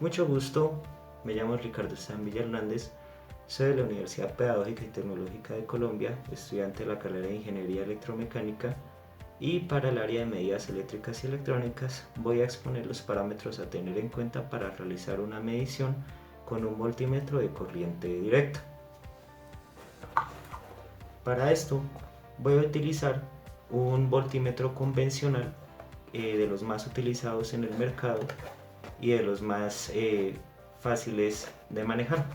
Mucho gusto, me llamo Ricardo Villa Hernández, soy de la Universidad Pedagógica y Tecnológica de Colombia, estudiante de la carrera de Ingeniería Electromecánica, y para el área de medidas eléctricas y electrónicas voy a exponer los parámetros a tener en cuenta para realizar una medición con un voltímetro de corriente directa. Para esto voy a utilizar un voltímetro convencional de los más utilizados en el mercado y de los más fáciles de manejar.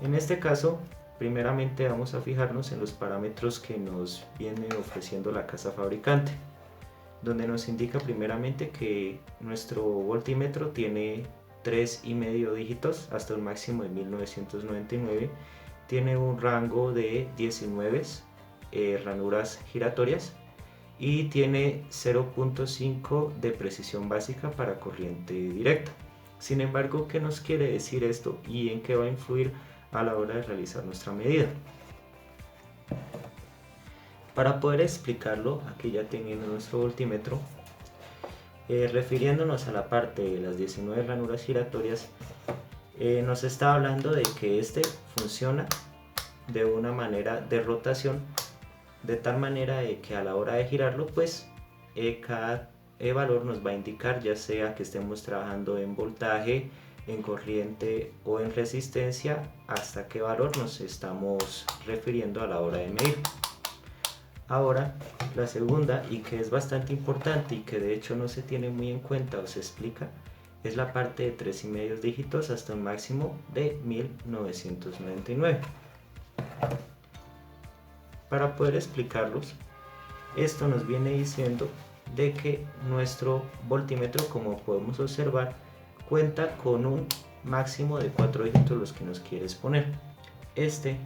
En este caso, primeramente vamos a fijarnos en los parámetros que nos viene ofreciendo la casa fabricante, donde nos indica primeramente que nuestro voltímetro tiene 3,5 dígitos hasta un máximo de 1999, tiene un rango de 19 ranuras giratorias y tiene 0.5 de precisión básica para corriente directa. Sin embargo, ¿qué nos quiere decir esto y en qué va a influir a la hora de realizar nuestra medida? Para poder explicarlo, aquí ya teniendo nuestro voltímetro, refiriéndonos a la parte de las 19 ranuras giratorias, nos está hablando de que este funciona de una manera de rotación, de tal manera de que a la hora de girarlo, pues cada valor nos va a indicar, ya sea que estemos trabajando en voltaje, en corriente o en resistencia, hasta qué valor nos estamos refiriendo a la hora de medir. Ahora, la segunda, y que es bastante importante y que de hecho no se tiene muy en cuenta o se explica, es la parte de 3,5 dígitos hasta un máximo de 1999. Para poder explicarlos, esto nos viene diciendo de que nuestro voltímetro, como podemos observar, cuenta con un máximo de 4 dígitos los que nos quiere exponer. Este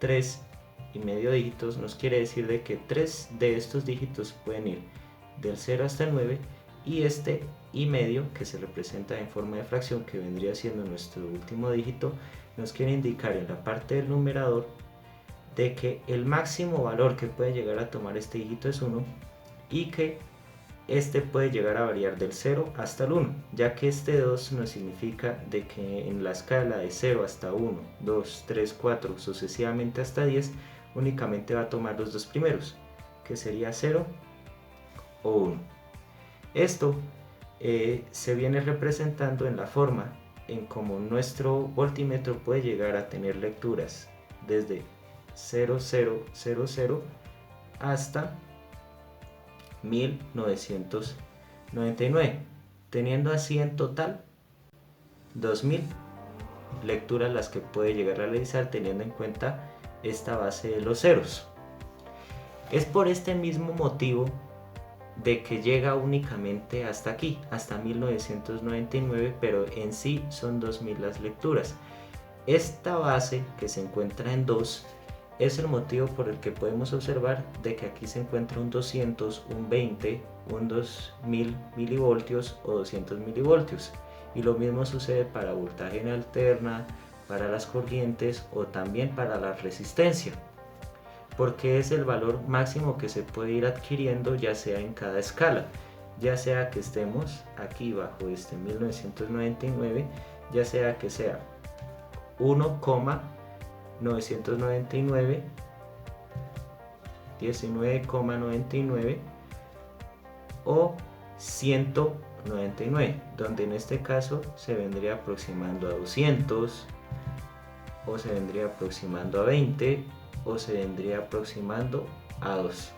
3,5 dígitos nos quiere decir de que 3 de estos dígitos pueden ir del 0 hasta el 9, y este y medio, que se representa en forma de fracción, que vendría siendo nuestro último dígito, nos quiere indicar en la parte del numerador de que el máximo valor que puede llegar a tomar este dígito es 1 y que este puede llegar a variar del 0 hasta el 1, ya que este 2 nos significa de que en la escala de 0 hasta 1, 2, 3, 4, sucesivamente hasta 10, únicamente va a tomar los dos primeros, que sería 0 o 1. Esto se viene representando en la forma en cómo nuestro voltímetro puede llegar a tener lecturas desde 0000 hasta 1999, teniendo así en total 2000 lecturas las que puede llegar a realizar, teniendo en cuenta esta base de los ceros. Es por este mismo motivo de que llega únicamente hasta aquí, hasta 1999, pero en sí son 2000 las lecturas. Esta base, que se encuentra en 2, es el motivo por el que podemos observar de que aquí se encuentra un 200, un 20, un 2000 milivoltios o 200 milivoltios, y lo mismo sucede para voltaje en alterna, para las corrientes o también para la resistencia, porque es el valor máximo que se puede ir adquiriendo, ya sea en cada escala, ya sea que estemos aquí bajo este 1999, ya sea que sea 1,999, 19,99 o 199, donde en este caso se vendría aproximando a 200, o se vendría aproximando a 20, o se vendría aproximando a 2,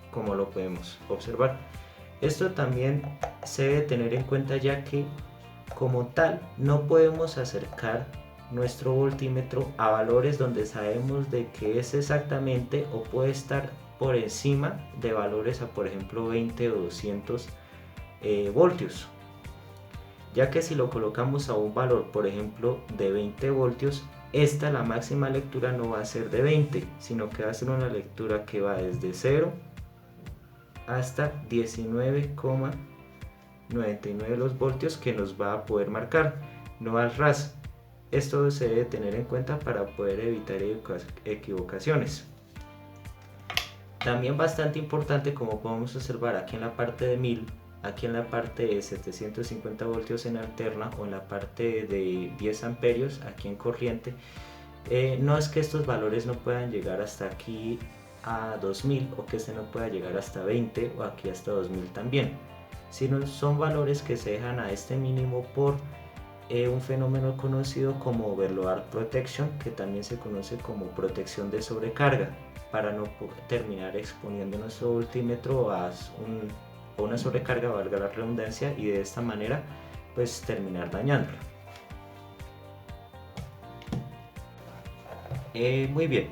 como lo podemos observar. Esto también se debe tener en cuenta, ya que como tal no podemos acercar nuestro voltímetro a valores donde sabemos de que es exactamente o puede estar por encima de valores a, por ejemplo, 20 o 200 voltios, ya que si lo colocamos a un valor, por ejemplo, de 20 voltios, la máxima lectura no va a ser de 20, sino que va a ser una lectura que va desde 0 hasta 19,99 los voltios que nos va a poder marcar, no al ras. Esto se debe tener en cuenta para poder evitar equivocaciones. También bastante importante, como podemos observar aquí en la parte de 1000, aquí en la parte de 750 voltios en alterna o en la parte de 10 amperios aquí en corriente, no es que estos valores no puedan llegar hasta aquí a 2000 o que este no pueda llegar hasta 20 o aquí hasta 2000 también, sino son valores que se dejan a este mínimo por un fenómeno conocido como overload protection, que también se conoce como protección de sobrecarga, para no terminar exponiendo nuestro voltímetro a una sobrecarga, valga la redundancia, y de esta manera pues terminar dañándolo. Muy bien,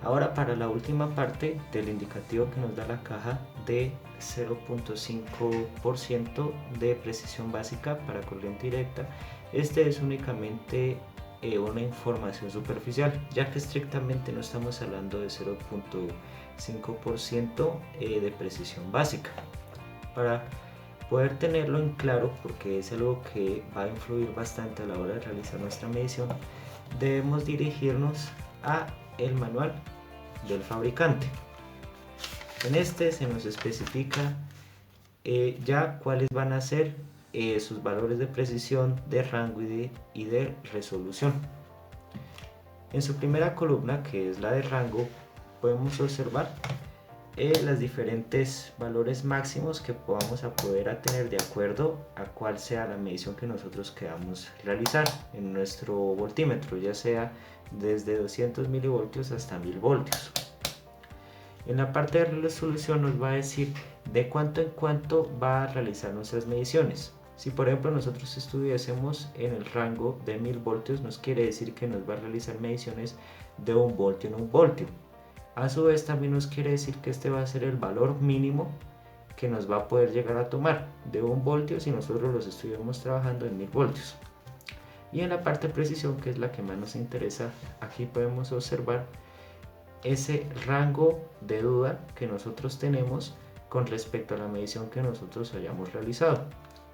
ahora para la última parte del indicativo que nos da la caja de 0.5% de precisión básica para corriente directa, este es únicamente una información superficial, ya que estrictamente no estamos hablando de 0.5% de precisión básica. Para poder tenerlo en claro, porque es algo que va a influir bastante a la hora de realizar nuestra medición, debemos dirigirnos a el manual del fabricante. En este se nos especifica ya cuáles van a ser sus valores de precisión, de rango y de resolución. En su primera columna, que es la de rango, podemos observar los diferentes valores máximos que vamos a poder tener de acuerdo a cuál sea la medición que nosotros queramos realizar en nuestro voltímetro, ya sea desde 200 milivoltios hasta 1000 voltios. En la parte de resolución nos va a decir de cuánto en cuánto va a realizar nuestras mediciones. Si por ejemplo nosotros estuviésemos en el rango de 1000 voltios, nos quiere decir que nos va a realizar mediciones de 1 voltio en 1 voltio. A su vez también nos quiere decir que este va a ser el valor mínimo que nos va a poder llegar a tomar de 1 voltio si nosotros los estuviéramos trabajando en 1000 voltios. Y en la parte de precisión, que es la que más nos interesa, aquí podemos observar ese rango de duda que nosotros tenemos con respecto a la medición que nosotros hayamos realizado.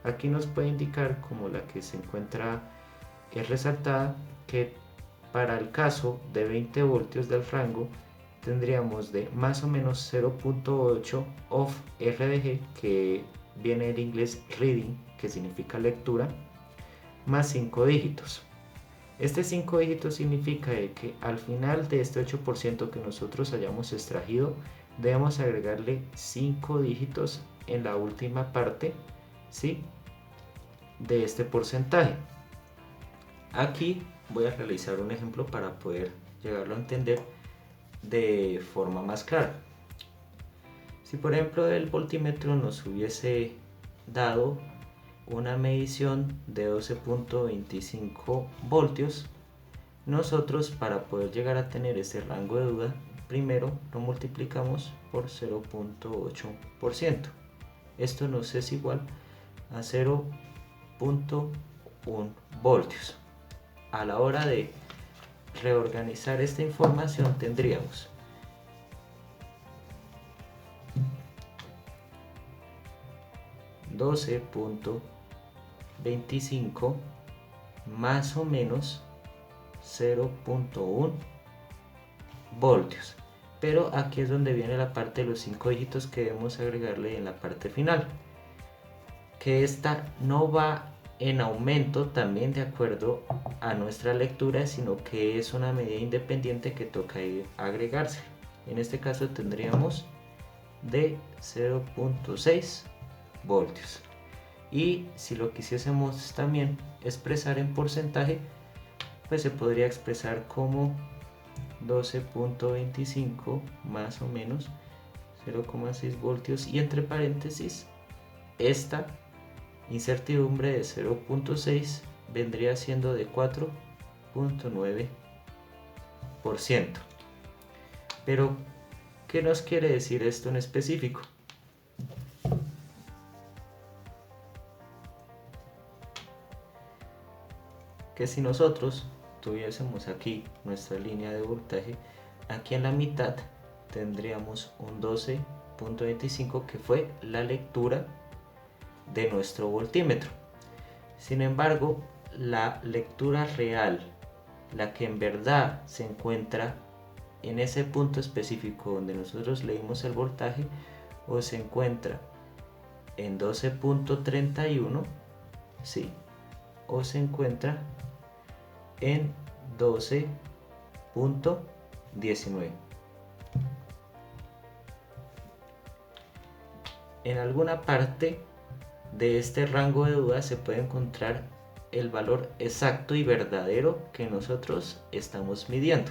Aquí nos puede indicar, como la que se encuentra resaltada, que para el caso de 20 voltios del rango tendríamos de más o menos 0.8 of RDG, que viene del inglés reading, que significa lectura, más 5 dígitos. Este 5 dígitos significa que al final de este 8% que nosotros hayamos extraído, debemos agregarle 5 dígitos en la última parte, ¿sí?, de este porcentaje. Aquí voy a realizar un ejemplo para poder llegarlo a entender de forma más clara. Si por ejemplo el voltímetro nos hubiese dado una medición de 12.25 voltios, nosotros, para poder llegar a tener este rango de duda, primero lo multiplicamos por 0.8%. Esto nos es igual a 0.1 voltios. A la hora de reorganizar esta información tendríamos $12.25 más o menos 0.1 voltios, pero aquí es donde viene la parte de los 5 dígitos que debemos agregarle en la parte final, que esta no va en aumento también de acuerdo a nuestra lectura, sino que es una medida independiente que toca agregarse. En este caso tendríamos de 0.6 voltios, y si lo quisiésemos también expresar en porcentaje, pues se podría expresar como 12.25 más o menos 0,6 voltios, y entre paréntesis esta incertidumbre de 0.6 vendría siendo de 4.9%. Pero ¿qué nos quiere decir esto en específico? Que si nosotros tuviésemos aquí nuestra línea de voltaje, aquí en la mitad tendríamos un 12.25 que fue la lectura de nuestro voltímetro. Sin embargo, la lectura real, la que en verdad se encuentra en ese punto específico donde nosotros leímos el voltaje, o se encuentra en 12.31, ¿sí? O se encuentra en 12.19. En alguna parte de este rango de dudas se puede encontrar el valor exacto y verdadero que nosotros estamos midiendo.